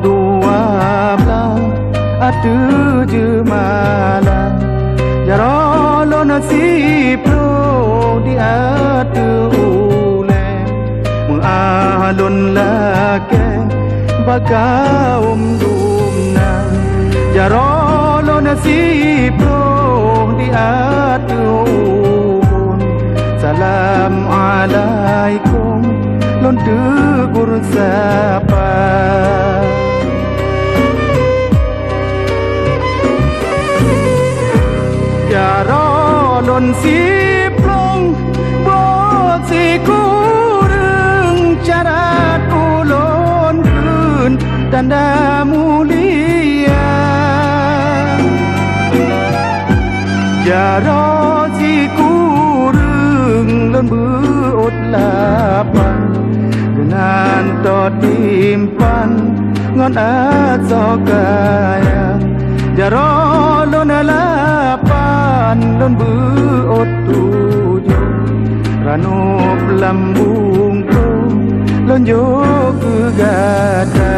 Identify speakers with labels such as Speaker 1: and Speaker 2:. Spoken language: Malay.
Speaker 1: dua belah atu je malah jaro lo nasib lo di atu ule mengalun lake bakaum dumna jaro lo nasib lo di atu salam alaikum lon tegur sapa jaro lon siplong bot si kureng cara kulon kun tanda mulia jaro si kureng lon beut lapan dengan totimpan ngon asokaya jaro lon lapan lon beut tujuh ranup lambung ko lon jo ke gada